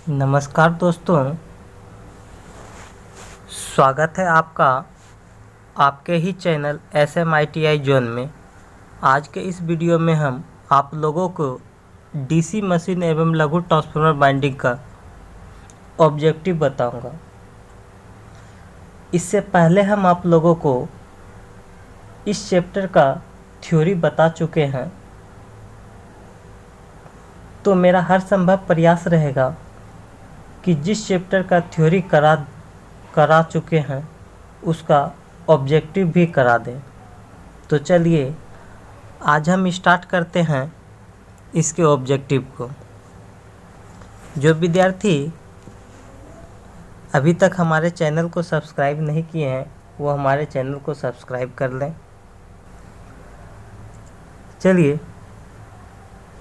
नमस्कार दोस्तों, स्वागत है आपका आपके ही चैनल SMITI जोन में। आज के इस वीडियो में हम आप लोगों को डीसी मशीन एवं लघु ट्रांसफार्मर बाइंडिंग का ऑब्जेक्टिव बताऊंगा। इससे पहले हम आप लोगों को इस चैप्टर का थ्योरी बता चुके हैं, तो मेरा हर संभव प्रयास रहेगा कि जिस चैप्टर का थ्योरी करा चुके हैं उसका ऑब्जेक्टिव भी करा दें। तो चलिए आज हम स्टार्ट करते हैं इसके ऑब्जेक्टिव को। जो विद्यार्थी अभी तक हमारे चैनल को सब्सक्राइब नहीं किए हैं वो हमारे चैनल को सब्सक्राइब कर लें। चलिए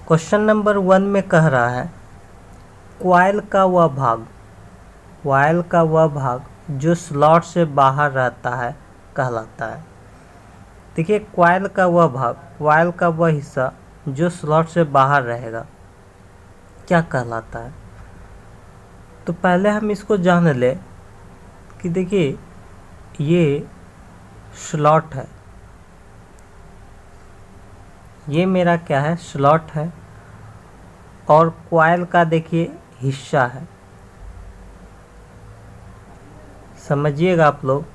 क्वेश्चन नंबर 1 में कह रहा है कॉइल का वह भाग जो स्लॉट से बाहर रहता है कहलाता है। देखिए कॉइल का वह हिस्सा जो स्लॉट से बाहर रहेगा क्या कहलाता है। तो पहले हम इसको जान लें कि देखिए ये स्लॉट है, ये मेरा क्या है, स्लॉट है, और कॉइल का देखिए हिस्सा है। समझिएगा आप लोग,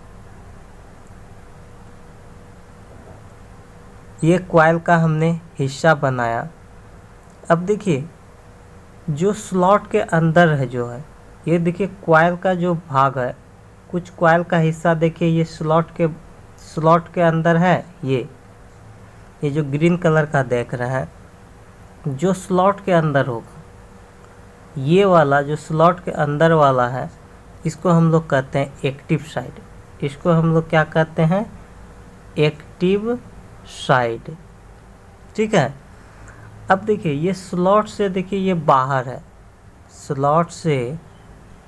ये कॉइल का हमने हिस्सा बनाया। अब देखिए जो स्लॉट के अंदर है जो है, ये देखिए कॉइल का जो भाग है, कुछ कॉइल का हिस्सा देखिए ये स्लॉट के अंदर है। ये जो ग्रीन कलर का देख रहे हैं, जो स्लॉट के अंदर होगा, ये वाला जो स्लॉट के अंदर वाला है, इसको हम लोग कहते हैं एक्टिव साइड। इसको हम लोग क्या कहते हैं, एक्टिव साइड। ठीक है। अब देखिए ये स्लॉट से देखिए ये बाहर है, स्लॉट से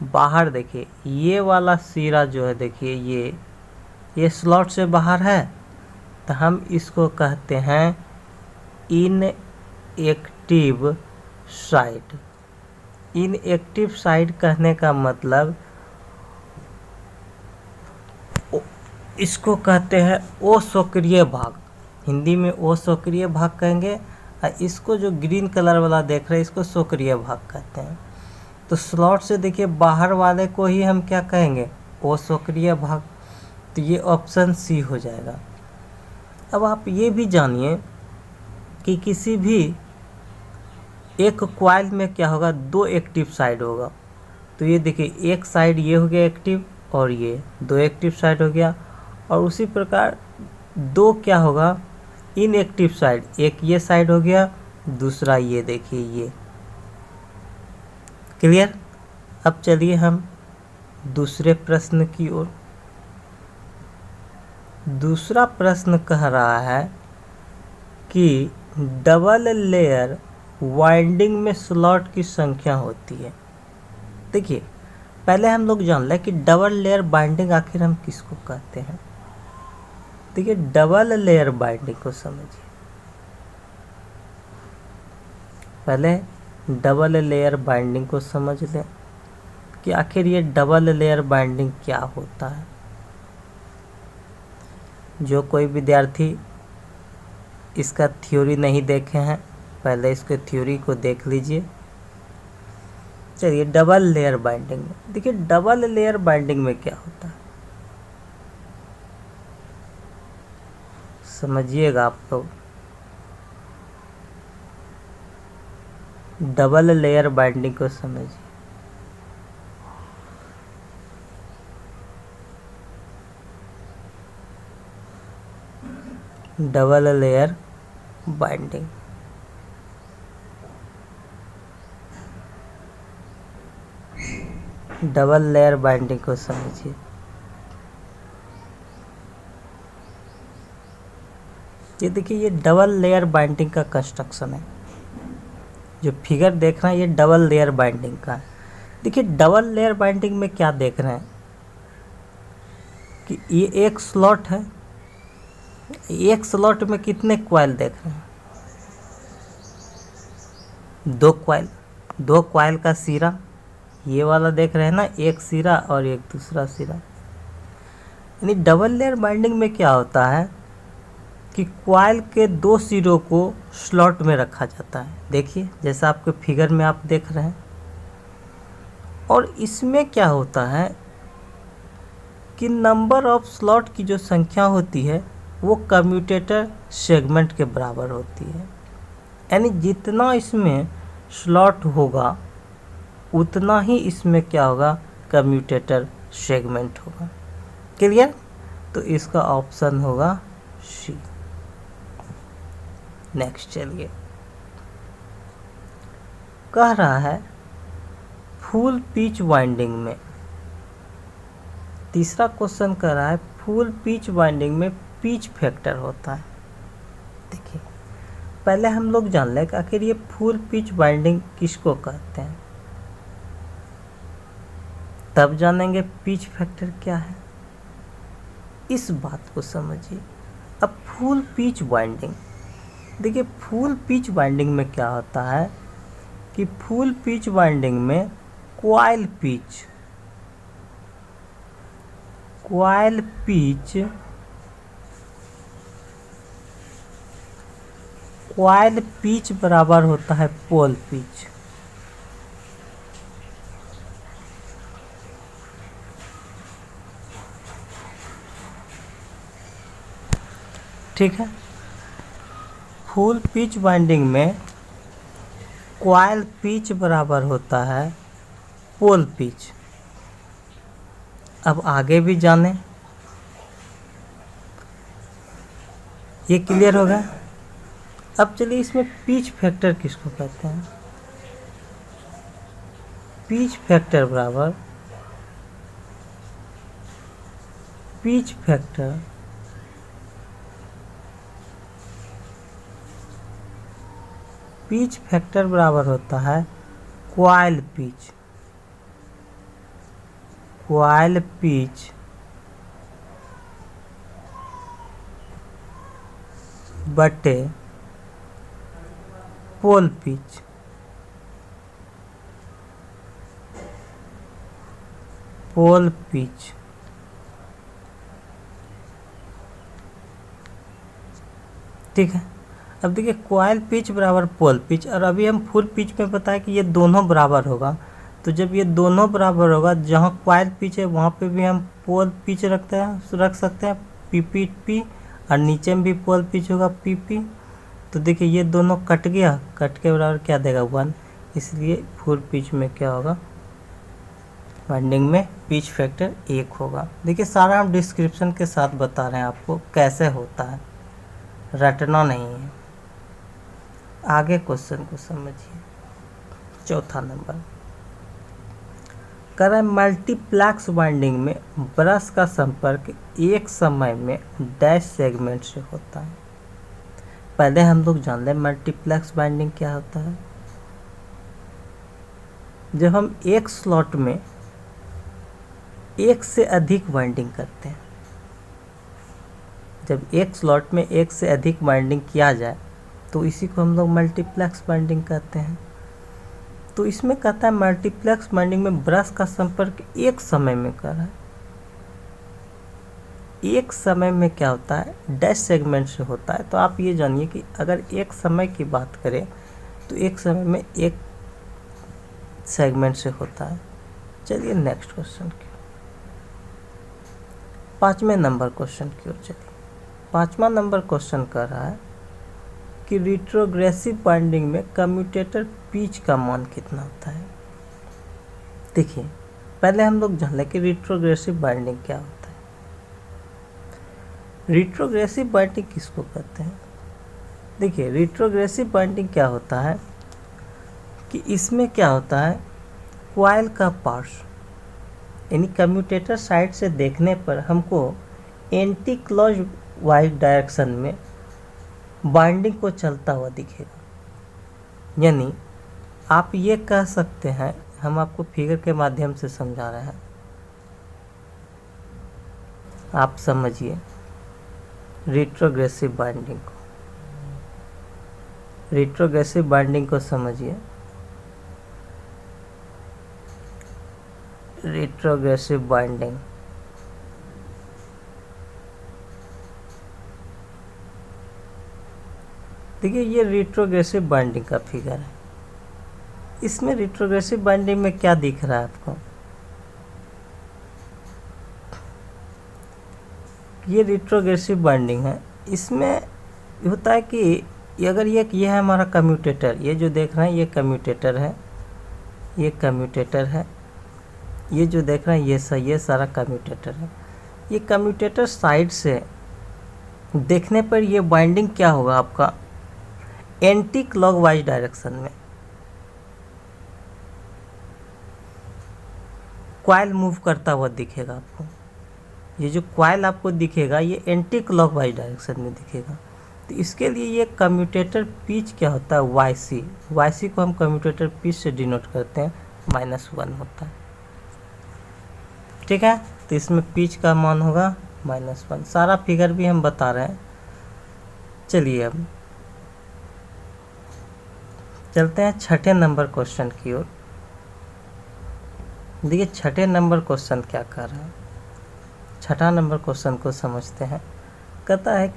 बाहर देखिए ये वाला सिरा जो है, देखिए ये स्लॉट से बाहर है, तो हम इसको कहते हैं इनएक्टिव साइड। इनएक्टिव साइड कहने का मतलब इसको कहते हैं असक्रिय भाग, हिंदी में असक्रिय भाग कहेंगे, और इसको जो ग्रीन कलर वाला देख रहे हैं इसको सक्रिय भाग कहते हैं। तो स्लॉट से देखिए बाहर वाले को ही हम क्या कहेंगे, असक्रिय भाग। तो ये ऑप्शन सी हो जाएगा। अब आप ये भी जानिए कि किसी भी एक कॉइल में क्या होगा, दो एक्टिव साइड होगा। तो ये देखिए एक साइड ये हो गया एक्टिव, और ये दो एक्टिव साइड हो गया। और उसी प्रकार दो क्या होगा, इनएक्टिव साइड, एक ये साइड हो गया, दूसरा ये देखिए ये। क्लियर। अब चलिए हम दूसरे प्रश्न की ओर। दूसरा प्रश्न कह रहा है कि डबल लेयर वाइंडिंग में स्लॉट की संख्या होती है। देखिए पहले हम लोग जान लें कि डबल लेयर बाइंडिंग आखिर हम किसको कहते हैं। देखिए डबल लेयर बाइंडिंग को समझिए। पहले डबल लेयर बाइंडिंग को समझ लें कि आखिर ये डबल लेयर बाइंडिंग क्या होता है। जो कोई विद्यार्थी इसका थ्योरी नहीं देखे हैं, पहले इसके थ्योरी को देख लीजिए। चलिए डबल लेयर बाइंडिंग में देखिए, डबल लेयर बाइंडिंग में क्या होता है समझिएगा आप लोग। डबल लेयर बाइंडिंग को समझिए। Double layer binding, double layer binding को समझिए। ये देखिए ये डबल लेयर बाइंडिंग का कंस्ट्रक्शन है। जो फिगर देख रहे हैं ये डबल लेयर बाइंडिंग का है। देखिए डबल लेयर बाइंडिंग में क्या देख रहे हैं कि ये एक स्लॉट है, एक स्लॉट में कितने कॉइल देख रहे हैं, दो कॉइल का सिरा, ये वाला देख रहे हैं ना, एक सिरा और एक दूसरा सिरा। यानी डबल लेयर बाइंडिंग में क्या होता है कि कॉइल के दो सिरों को स्लॉट में रखा जाता है। देखिए जैसा आपके फिगर में आप देख रहे हैं। और इसमें क्या होता है कि नंबर ऑफ स्लॉट की जो संख्या होती है वो कम्यूटेटर सेगमेंट के बराबर होती है। यानी जितना इसमें स्लॉट होगा उतना ही इसमें क्या होगा, कम्यूटेटर सेगमेंट होगा। क्लियर? तो इसका ऑप्शन होगा सी। नेक्स्ट चलिए, कह रहा है फुल पिच वाइंडिंग में, तीसरा क्वेश्चन कह रहा है फुल पिच वाइंडिंग में पिच फैक्टर होता है। देखिए पहले हम लोग जान लें कि आखिर ये फुल पिच वाइंडिंग किसको कहते हैं, तब जानेंगे पिच फैक्टर क्या है। इस बात को समझिए। अब फुल पिच वाइंडिंग, देखिए फुल पिच वाइंडिंग में क्या होता है कि फुल पिच वाइंडिंग में कॉइल पिच बराबर होता है पोल पिच। ठीक है, फुल पिच वाइंडिंग में कॉइल पिच बराबर होता है पोल पिच। अब आगे भी जाने, ये क्लियर होगा। अब चलिए इसमें पिच फैक्टर किसको कहते हैं। पिच फैक्टर बराबर पिच फैक्टर बराबर होता है कॉइल पिच बटे पोल पिच। ठीक है, अब देखिए कॉइल पिच बराबर पोल पिच, और अभी हम फुल पिच में बताया कि ये दोनों बराबर होगा। तो जब ये दोनों बराबर होगा, जहाँ कॉइल पिच है वहाँ पे भी हम पोल पिच रख सकते हैं पी, और नीचे में भी पोल पिच होगा पी। तो देखिए ये दोनों कट गया, कट के बराबर क्या देगा 1, इसलिए फुल पिच में क्या होगा, वाइंडिंग में पिच फैक्टर 1 होगा। देखिए सारा हम डिस्क्रिप्शन के साथ बता रहे हैं आपको कैसे होता है, रटना नहीं है। आगे क्वेश्चन को समझिए। चौथा नंबर कह रहा है मल्टीप्लेक्स वाइंडिंग में ब्रश का संपर्क एक समय में डैश सेगमेंट से होता है। पहले हम लोग जान लें मल्टीप्लेक्स वाइंडिंग क्या होता है। जब हम एक स्लॉट में एक से अधिक वाइंडिंग करते हैं, जब एक स्लॉट में एक से अधिक वाइंडिंग किया जाए तो इसी को हम लोग मल्टीप्लेक्स वाइंडिंग कहते हैं। तो इसमें कहता है मल्टीप्लेक्स वाइंडिंग में ब्रश का संपर्क एक समय में कर रहा है। एक समय में क्या होता है, डैश सेगमेंट से होता है। तो आप ये जानिए कि अगर एक समय की बात करें तो एक समय में एक सेगमेंट से होता है। चलिए नेक्स्ट क्वेश्चन की, 5वें नंबर क्वेश्चन की ओर चलिए। 5वां नंबर क्वेश्चन कर रहा है कि रिट्रोग्रेसिव बाइंडिंग में कम्यूटेटर पिच का मान कितना होता है। देखिए पहले हम लोग जान लें कि रिट्रोग्रेसिव बाइंडिंग क्या होता है। रिट्रोग्रेसिव बाइंडिंग किसको कहते हैं। देखिए रिट्रोग्रेसिव बाइंडिंग क्या होता है कि इसमें क्या होता है, कॉइल का पार्ट्स यानी कम्यूटेटर साइड से देखने पर हमको एंटी क्लॉज वाइज डायरेक्शन में बाइंडिंग को चलता हुआ दिखेगा। यानी आप ये कह सकते हैं, हम आपको फिगर के माध्यम से समझा रहे हैं, आप समझिए रिट्रोग्रेसिव बाइंडिंग को समझिए। Retrogressive binding. देखिए ये रिट्रोग्रेसिव बाइंडिंग का फिगर है। इसमें रिट्रोग्रेसिव बाइंडिंग में क्या दिख रहा है आपको? ये रिट्रोग्रेसिव बाइंडिंग है। इसमें होता है कि अगर ये है हमारा कम्यूटेटर, ये जो देख रहे हैं ये कम्यूटेटर है, ये कम्यूटेटर है, ये जो देख रहे हैं ये सारा कम्यूटेटर है। ये कम्यूटेटर साइड से देखने पर ये बाइंडिंग क्या होगा आपका? एंटी क्लॉकवाइज डायरेक्शन में कॉइल मूव करता हुआ दिखेगा आपको। ये जो कॉइल आपको दिखेगा ये एंटी क्लॉकवाइज डायरेक्शन में दिखेगा। तो इसके लिए ये कम्यूटेटर पिच क्या होता है? वाई सी को हम कम्यूटेटर पिच से डिनोट करते हैं, -1 होता है। ठीक है, तो इसमें पिच का मान होगा -1। सारा फिगर भी हम बता रहे हैं। चलिए अब चलते हैं छठे नंबर क्वेश्चन की ओर। देखिए छठे नंबर क्वेश्चन क्या कर रहा है। छठा नंबर क्वेश्चन को समझते हैं। कहता है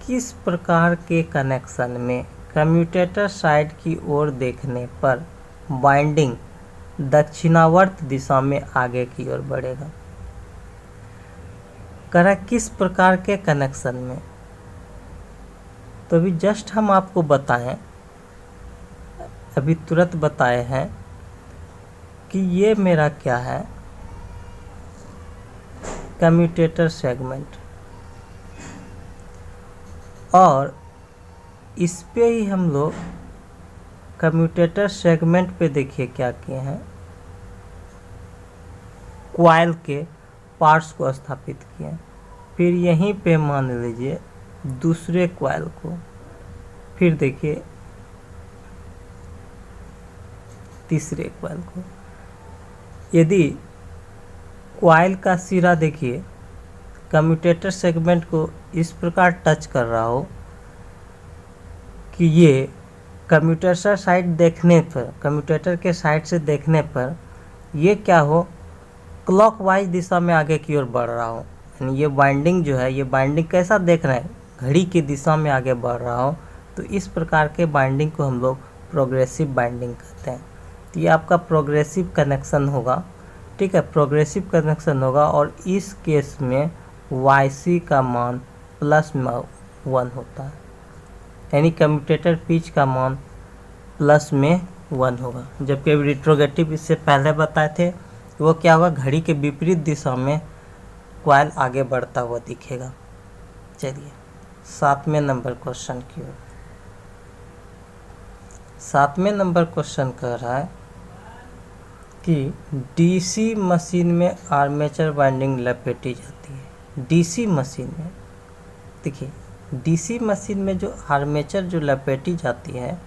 किस प्रकार के कनेक्शन में कम्यूटेटर साइड की ओर देखने पर बाइंडिंग दक्षिणावर्त दिशा में आगे की ओर बढ़ेगा। कह रहा है किस प्रकार के कनेक्शन में। तो अभी जस्ट हम आपको बताएं, अभी तुरंत बताए हैं कि ये मेरा क्या है? Commutator segment. और इस पे ही हम लोग कम्यूटेटर सेगमेंट पे देखिए क्या किए हैं, कॉइल के पार्ट्स को स्थापित किए हैं। फिर यहीं पे मान लीजिए दूसरे कॉइल को, फिर देखिए तीसरे कॉइल को। यदि कॉइल का सिरा देखिए कम्यूटेटर सेगमेंट को इस प्रकार टच कर रहा हो कि ये कम्यूटेटर साइड देखने पर, कम्यूटेटर के साइड से देखने पर ये क्या हो? क्लॉकवाइज दिशा में आगे की ओर बढ़ रहा हो। यानी ये बाइंडिंग जो है, ये बाइंडिंग कैसा देख रहे हैं? घड़ी की दिशा में आगे बढ़ रहा हो। तो इस प्रकार के बाइंडिंग को हम लोग प्रोग्रेसिव बाइंडिंग कहते हैं। तो ये आपका प्रोग्रेसिव कनेक्शन होगा। ठीक है, प्रोग्रेसिव कनेक्शन होगा। और इस केस में YC का मान +1 होता है, यानी कम्यूटेटर पिच का मान +1 होगा। जबकि रिट्रोगेटिव इससे पहले बताए थे वो क्या होगा? घड़ी के विपरीत दिशा में कॉइल आगे बढ़ता हुआ दिखेगा। चलिए 7वें नंबर क्वेश्चन की ओर। 7वें नंबर क्वेश्चन कह रहा है कि DC मशीन में आर्मेचर वाइंडिंग लपेटी जाती है। DC मशीन में देखिए, DC मशीन में जो आर्मेचर जो लपेटी जाती है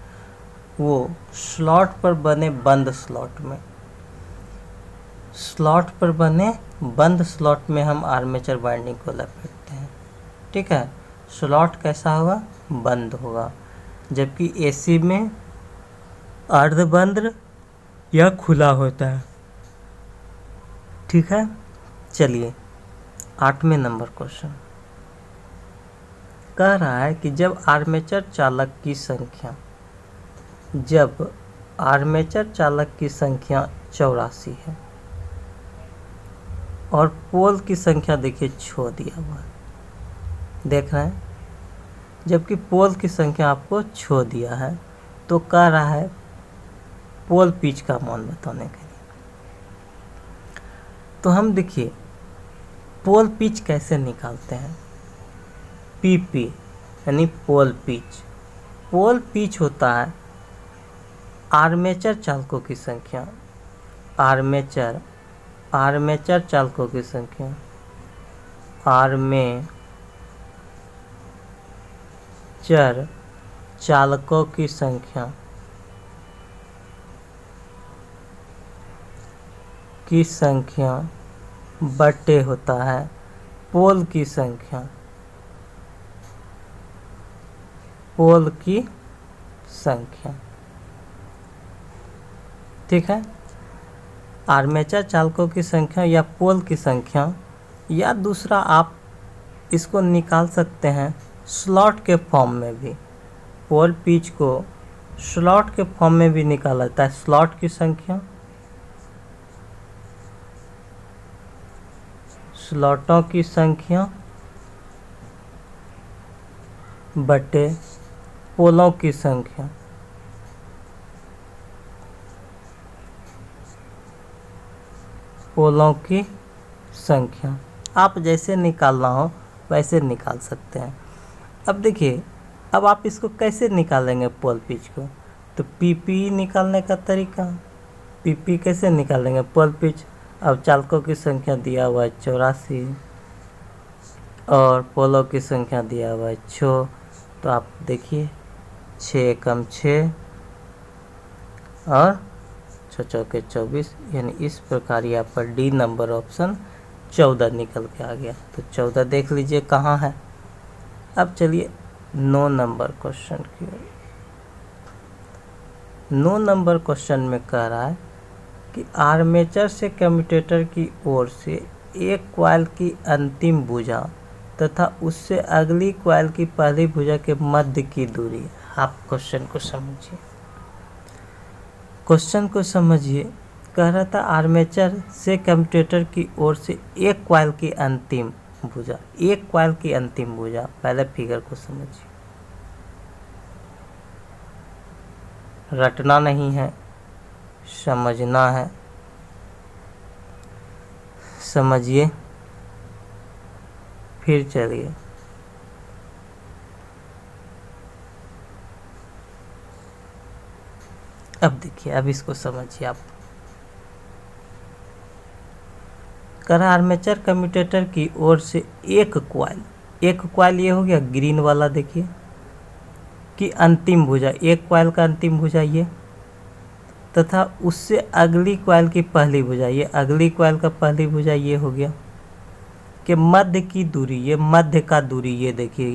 वो स्लॉट पर बने बंद स्लॉट में, स्लॉट पर बने बंद स्लॉट में हम आर्मेचर वाइंडिंग को लपेटते हैं। ठीक है, स्लॉट कैसा होगा? बंद होगा। जबकि AC में अर्धबंद या खुला होता है। ठीक है, चलिए 8वें नंबर क्वेश्चन कह रहा है कि जब आर्मेचर चालक की संख्या 84 है और पोल की संख्या देखिए छो दिया हुआ है, देख रहे हैं। जबकि पोल की संख्या आपको छो दिया है, तो कह रहा है पोल पिच का मान बताने के लिए। तो हम देखिए पोल पिच कैसे निकालते हैं? PP यानी पोल पिच। पोल पिच होता है आर्मेचर चालकों की संख्या, आर्मेचर चालकों की संख्या, आर्मेचर चालकों की संख्या बटे होता है पोल की संख्या, ठीक है। आर्मेचर चालकों की संख्या या पोल की संख्या, या दूसरा आप इसको निकाल सकते हैं स्लॉट के फॉर्म में भी। पोल पिच को स्लॉट के फॉर्म में भी निकाला जाता है। स्लॉट की संख्या, स्लॉटों की संख्या बटे पोलों की संख्या। पोलों की संख्या आप जैसे निकालना हो वैसे निकाल सकते हैं। अब देखिए, अब आप इसको कैसे निकालेंगे पोल पिच को, तो पीपी निकालने का तरीका, पीपी कैसे निकालेंगे पोल पिच। अब चालकों की संख्या दिया हुआ है 84 और पोलों की संख्या दिया हुआ है 6, तो आप देखिए 6 कम 6 और 6 चौके 24, यानी इस प्रकार यहाँ पर डी नंबर ऑप्शन 14 निकल के आ गया। तो 14 देख लीजिए कहाँ है। अब चलिए 9 नंबर क्वेश्चन की ओर। 9 नंबर क्वेश्चन में कह रहा है कि आर्मेचर से कम्यूटेटर की ओर से एक कॉइल की अंतिम भुजा तथा उससे अगली कॉइल की पहली भुजा के मध्य की दूरी। आप क्वेश्चन को समझिए, क्वेश्चन को समझिए। कह रहा था आर्मेचर से कम्यूटेटर की ओर से एक कॉइल की अंतिम भुजा, एक कॉइल की अंतिम भुजा। पहले फिगर को समझिए, रटना नहीं है, समझना है। समझिए, फिर चलिए। अब देखिए, अब इसको समझिए आप। करा आर्मेचर कम्यूटेटर की ओर से एक कॉइल ये हो गया ग्रीन वाला, देखिए कि अंतिम भुजा, एक कॉइल का अंतिम भुजा ये, तथा उससे अगली कॉइल की पहली भुजा, ये अगली कॉइल का पहली भुजा ये हो गया कि मध्य की दूरी, ये मध्य का दूरी, ये देखिए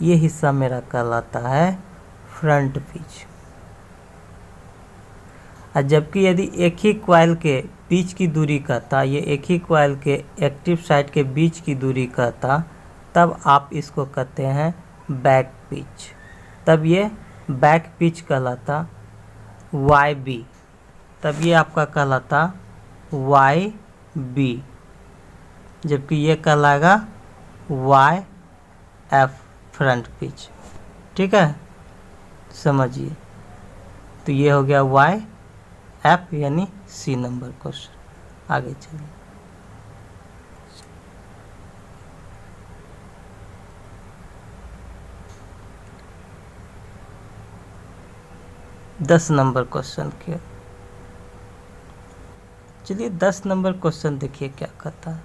ये हिस्सा मेरा कहलाता है फ्रंट पिच। और जबकि यदि एक ही कॉइल के बीच की दूरी कहता, ये एक ही कॉइल के एक्टिव साइड के बीच की दूरी कहता, तब आप इसको कहते हैं बैक पिच। तब ये बैक पिच कहलाता YB, तब ये आपका कहलाता YB, जबकि ये कहलाएगा YF फ्रंट पिच। ठीक है, समझिए। तो ये हो गया YF यानी C नंबर क्वेश्चन। आगे चलिए। दस नंबर क्वेश्चन के चलिए। 10 नंबर क्वेश्चन देखिए क्या कहता है।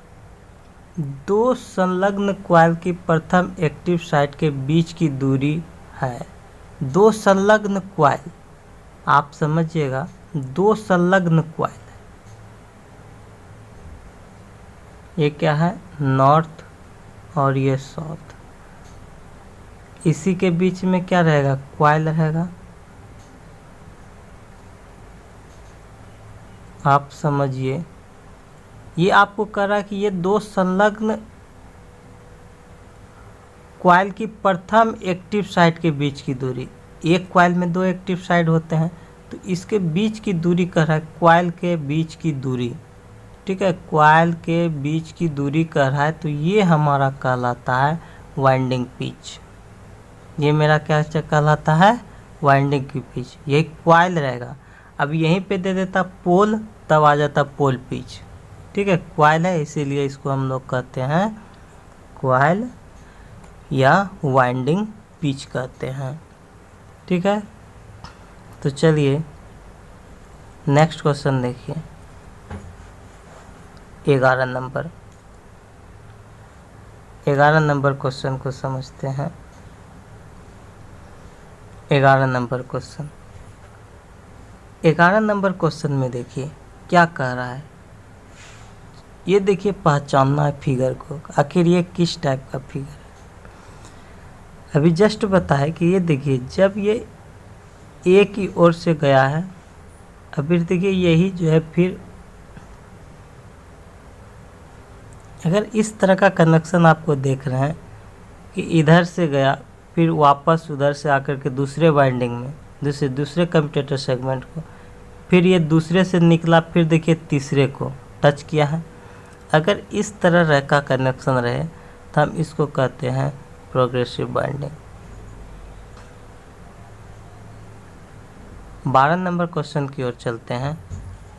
दो संलग्न कॉइल की प्रथम एक्टिव साइड के बीच की दूरी है। दो संलग्न कॉइल, आप समझिएगा, दो संलग्न कॉइल है। ये क्या है, नॉर्थ और ये साउथ। इसी के बीच में क्या रहेगा, कॉइल रहेगा। आप समझिए, ये आपको कह रहा है कि ये दो संलग्न कॉइल की प्रथम एक्टिव साइड के बीच की दूरी, एक कॉइल में दो एक्टिव साइड होते हैं, तो इसके बीच की दूरी कह रहा है, कॉइल के बीच की दूरी। ठीक है, कॉइल के बीच की दूरी कह रहा है, तो ये हमारा कहलाता है वाइंडिंग पिच। ये मेरा क्या कहलाता है, वाइंडिंग की पिच। यही कॉइल रहेगा। अब यहीं पे दे देता पोल, तब आ जाता पोल पिच। ठीक है, कॉइल है इसीलिए इसको हम लोग कहते हैं कॉइल या वाइंडिंग पिच कहते हैं। ठीक है, तो चलिए नेक्स्ट क्वेश्चन देखिए। 11 नंबर क्वेश्चन को समझते हैं। 11 नंबर क्वेश्चन 11 नंबर क्वेश्चन में देखिए क्या कह रहा है। ये देखिए, पहचानना है फिगर को, आखिर ये किस टाइप का फिगर है। अभी जस्ट बताया कि ये देखिए, जब ये ए की ओर से गया है, अब फिर देखिए यही जो है, फिर अगर इस तरह का कनेक्शन आपको देख रहे हैं कि इधर से गया फिर वापस उधर से आकर के दूसरे वाइंडिंग में दूसरे कम्यूटेटर सेगमेंट को, फिर ये दूसरे से निकला, फिर देखिए तीसरे को टच किया है। अगर इस तरह का कनेक्शन रहे तो हम इसको कहते हैं प्रोग्रेसिव बाइंडिंग। 12 नंबर क्वेश्चन की ओर चलते हैं।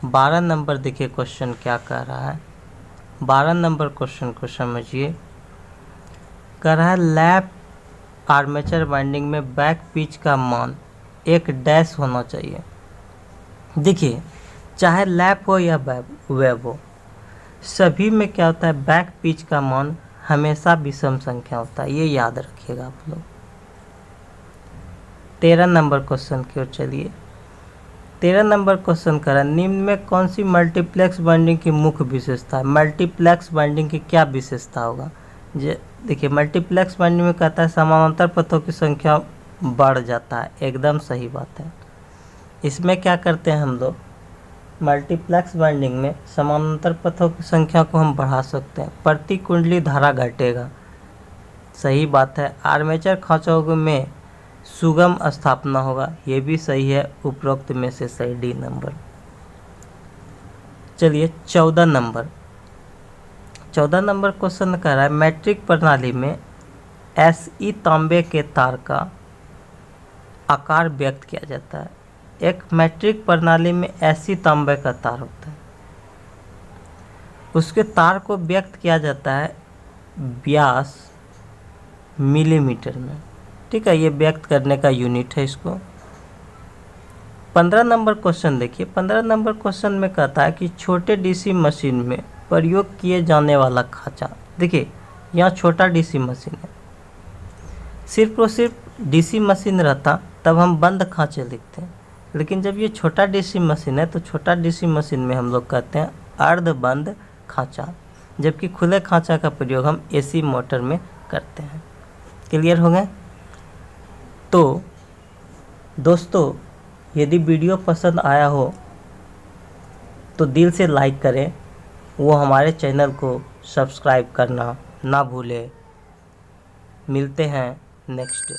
12 नंबर देखिए क्वेश्चन क्या कह रहा है। 12 नंबर क्वेश्चन को समझिए। कह रहा है लैप आर्मेचर बाइंडिंग में बैक पिच का मान एक डैश होना चाहिए। देखिए चाहे लैप हो या वेब हो, सभी में क्या होता है, बैक पिच का मान हमेशा विषम संख्या होता है, ये याद रखिएगा आप लोग। 13 नंबर क्वेश्चन की ओर चलिए। 13 नंबर क्वेश्चन करा, निम्न में कौन सी मल्टीप्लेक्स बाइंडिंग की मुख्य विशेषता है। मल्टीप्लेक्स बाइंडिंग की क्या विशेषता होगा। देखिए मल्टीप्लेक्स बाइंडिंग में कहता है समानांतर पथों की संख्या बढ़ जाता है, एकदम सही बात है। इसमें क्या करते हैं हम लोग, मल्टीप्लेक्स बाइंडिंग में समानांतर पथों की संख्या को हम बढ़ा सकते हैं, प्रति कुंडली धारा घटेगा, सही बात है। आर्मेचर खांचों में सुगम स्थापना होगा, ये भी सही है, उपरोक्त में से सही डी नंबर। चलिए 14 नंबर क्वेश्चन कर रहा है मैट्रिक प्रणाली में SE तांबे के तार का आकार व्यक्त किया जाता है। एक मैट्रिक प्रणाली में SE तांबे का तार होता है, उसके तार को व्यक्त किया जाता है व्यास मिलीमीटर में, ठीक है, ये व्यक्त करने का यूनिट है इसको। 15 नंबर क्वेश्चन देखिए। 15 नंबर क्वेश्चन में कहता है कि छोटे DC मशीन में प्रयोग किए जाने वाला खांचा। देखिए यहाँ छोटा DC मशीन है, सिर्फ और सिर्फ DC मशीन रहता तब हम बंद खांचे लिखते हैं, लेकिन जब ये छोटा DC मशीन है तो छोटा DC मशीन में हम लोग कहते हैं अर्धबंद खांचा, जबकि खुले खांचा का प्रयोग हम AC मोटर में करते हैं। क्लियर हो गए। तो दोस्तों यदि वीडियो पसंद आया हो तो दिल से लाइक करें, वो हमारे चैनल को सब्सक्राइब करना ना भूलें। मिलते हैं नेक्स्ट डे।